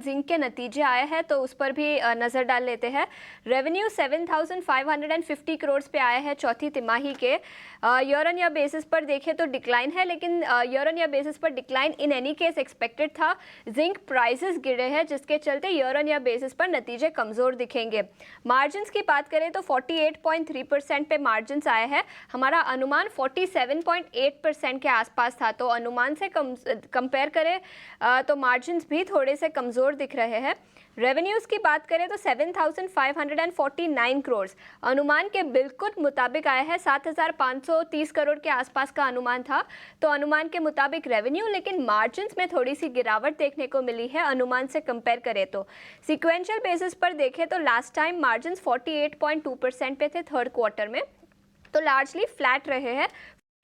Zinc के नतीजे आए हैं तो उस पर भी नज़र डाल लेते हैं। रेवेन्यू 7,550 करोड़ पे आया है चौथी तिमाही के। ईयर ऑन ईयर बेसिस पर देखें तो डिक्लाइन है, लेकिन ईयर ऑन ईयर बेसिस पर decline in any case expected था। जिंक प्राइसेस गिरे हैं जिसके चलते ईयर ऑन ईयर बेसिस पर नतीजे कमज़ोर दिखेंगे। मार्जिन्स की बात करें तो 48.3% पे मार्जिन्स आए हैं। हमारा अनुमान 47.8% के आसपास था, तो अनुमान से कंपेयर करें तो मार्जिन्स भी थोड़े से कमज़ोर दिख रहे हैं। रेवेन्यूज़ की बात करें तो 7,549 करोड़ अनुमान के बिल्कुल मुताबिक आया है। 7,530 करोड़ के आसपास का अनुमान था, तो अनुमान के मुताबिक रेवेन्यू, लेकिन मार्जिन्स में थोड़ी सी गिरावट देखने को मिली है अनुमान से कंपेयर करें तो। सीक्वेंशियल बेसिस पर देखें तो लास्ट टाइम मार्जिन्स 48.2% पे थे थर्ड क्वार्टर में, तो लार्जली फ्लैट रहे हैं।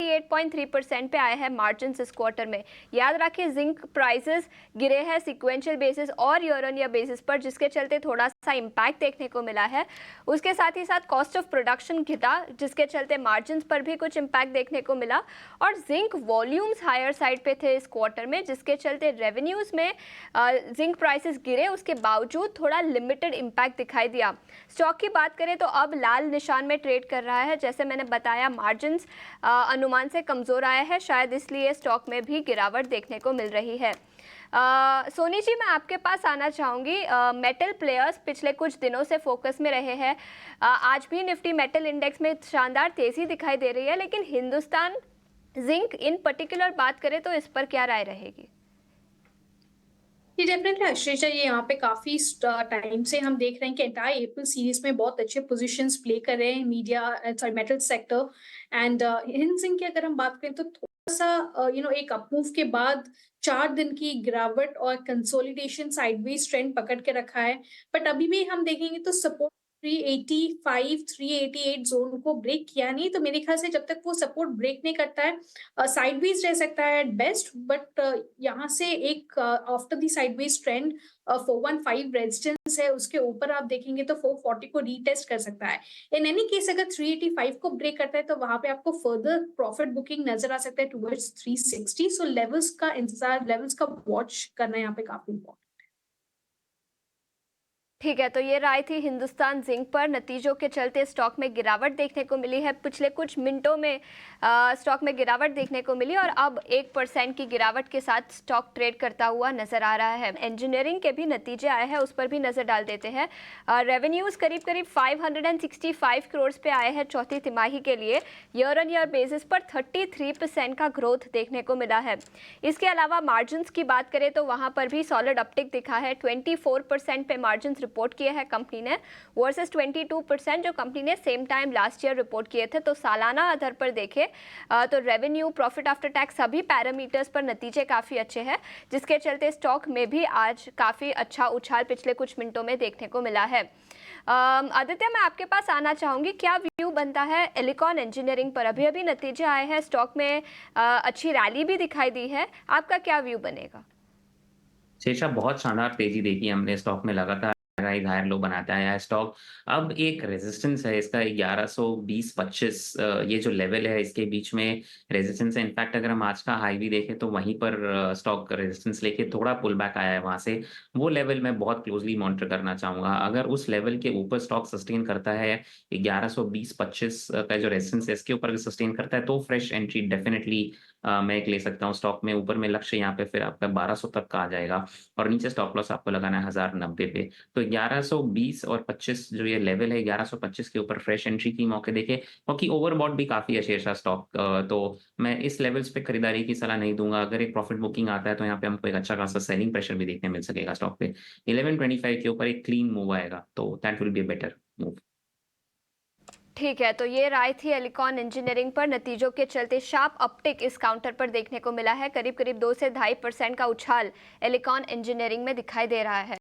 8.3% पे आए हैं मार्जिन्स इस क्वार्टर में। याद रखिए जिंक प्राइसेस गिरे हैं सीक्वेंशियल बेसिस और ईयर ऑन ईयर बेसिस पर, जिसके चलते थोड़ा सा इम्पैक्ट देखने को मिला है। उसके साथ ही साथ कॉस्ट ऑफ प्रोडक्शन गिरा, जिसके चलते मार्जिन्स पर भी कुछ इम्पैक्ट देखने को मिला। और जिंक वॉल्यूम्स हायर साइड पे थे इस क्वार्टर में, जिसके चलते रेवेन्यूज़ में जिंक प्राइसेस गिरे, उसके बावजूद थोड़ा लिमिटेड इम्पैक्ट दिखाई दिया। स्टॉक की बात करें तो अब लाल निशान में ट्रेड कर रहा है। जैसे मैंने बताया मार्जिन्स अनुमान से कमज़ोर आया है, शायद इसलिए स्टॉक में भी गिरावट देखने को मिल रही है। सोनी जी, मैं आपके पास आना चाहूँगी। मेटल प्लेयर्स पिछले कुछ दिनों से फोकस में रहे हैं। आज भी निफ्टी मेटल इंडेक्स में शानदार तेज़ी दिखाई दे रही है, लेकिन हिंदुस्तान जिंक इन पर्टिकुलर बात करें तो इस पर क्या राय रहेगी? ये डेफिनेटली आश्चर्य, ये यहाँ पे काफी टाइम से हम देख रहे हैं कि एंटायर एप्रिल सीरीज में बहुत अच्छे पोजीशंस प्ले कर रहे हैं media sorry metal sector. And Hind Singh की अगर हम बात करें तो थोड़ा सा एक अपमूव के बाद 4 दिन की गिरावट और कंसोलिडेशन साइडवेज ट्रेंड पकड़ के रखा है। बट अभी भी हम देखेंगे तो सपोर्ट 385 388 जोन को ब्रेक किया नहीं, तो मेरे ख्याल से जब तक वो सपोर्ट ब्रेक नहीं करता है साइडवेज रह सकता है एट बेस्ट। बट यहाँ से एक after the sideways trend 415 resistance है, उसके ऊपर आप देखेंगे तो 440 को रीटेस्ट कर सकता है। इन एनी केस अगर 385 को ब्रेक करता है तो वहां पे आपको फर्दर प्रॉफिट बुकिंग नजर आ सकता है टुवर्ड्स 360। सो लेवल्स का इंतजार, लेवल्स का वॉच करना यहाँ पे काफी इंपॉर्टेंट। ठीक है, तो ये राय थी हिंदुस्तान जिंक पर। नतीजों के चलते स्टॉक में गिरावट देखने को मिली है। पिछले कुछ मिनटों में स्टॉक में गिरावट देखने को मिली और अब 1% की गिरावट के साथ स्टॉक ट्रेड करता हुआ नजर आ रहा है। इंजीनियरिंग के भी नतीजे आए हैं, उस पर भी नजर डाल देते हैं। रेवेन्यूज करीब करीब 565 करोड़ पे आए हैं चौथी तिमाही के लिए। ईयर ऑन ईयर बेसिस पर 33% का ग्रोथ देखने को मिला है। इसके अलावा मार्जिन्स की बात करें तो वहां पर भी सॉलिड अपटिक दिखा है। 24% पे मार्जिन्स रिपोर्ट किए हैं कंपनी ने, वर्सेस 22% जो कंपनी ने same time last year report किए थे। तो सालाना आधार पर देखें तो रेवेन्यू, प्रॉफिट आफ्टर टैक्स, सभी पैरामीटर्स पर नतीजे काफ़ी अच्छे हैं, जिसके चलते स्टॉक में भी आज काफ़ी अच्छा उछाल पिछले कुछ मिनटों में देखने को मिला है। आदित्य, मैं आपके पास आना चाहूँगी। क्या व्यू बनता है एलिकॉन इंजीनियरिंग पर? अभी अभी नतीजे आए हैं, स्टॉक में अच्छी रैली भी दिखाई दी है, आपका क्या व्यू बनेगा? शेषा, बहुत शानदार तेजी देखी हमने स्टॉक में, लगातार हाई हायर लो बनाता आया है स्टॉक। अब एक रेजिस्टेंस है इसका 1120-25, ये जो लेवल है इसके बीच में रेजिस्टेंस है। इनफैक्ट अगर हम आज का हाई भी देखें तो वहीं पर स्टॉक रेजिस्टेंस लेके थोड़ा पुल बैक आया है वहां से। वो लेवल मैं बहुत क्लोजली मॉनिटर करना चाहूंगा। अगर उस लेवल के ऊपर स्टॉक सस्टेन करता है, 1120-25 का जो रेजिस्टेंस है इसके ऊपर सस्टेन करता है, तो फ्रेश एंट्री डेफिनेटली मैं एक ले सकता हूँ स्टॉक में। ऊपर में लक्ष्य यहाँ पे फिर आपका 1200 तक का आ जाएगा और नीचे स्टॉप लॉस आपको लगाना है 1090 पे। तो 1120 और 25 जो ये लेवल है, 1125 के ऊपर फ्रेश एंट्री की मौके देखे, क्योंकि ओवरबॉट भी काफी है शेरशाह स्टॉक। तो मैं इस लेवल्स पे खरीदारी की सलाह नहीं दूंगा। अगर एक प्रॉफिट बुकिंग आता है तो यहाँ पे हमको एक अच्छा खासा सेलिंग प्रेशर भी देखने मिल सकेगा स्टॉक पे। 1125 के ऊपर एक क्लीन मूव आएगा तो that will be a better move. ठीक है, तो ये राय थी एलिकॉन इंजीनियरिंग पर। नतीजों के चलते शार्प अपटिक इस काउंटर पर देखने को मिला है। करीब करीब 2 से 2.5% का उछाल एलिकॉन इंजीनियरिंग में दिखाई दे रहा है।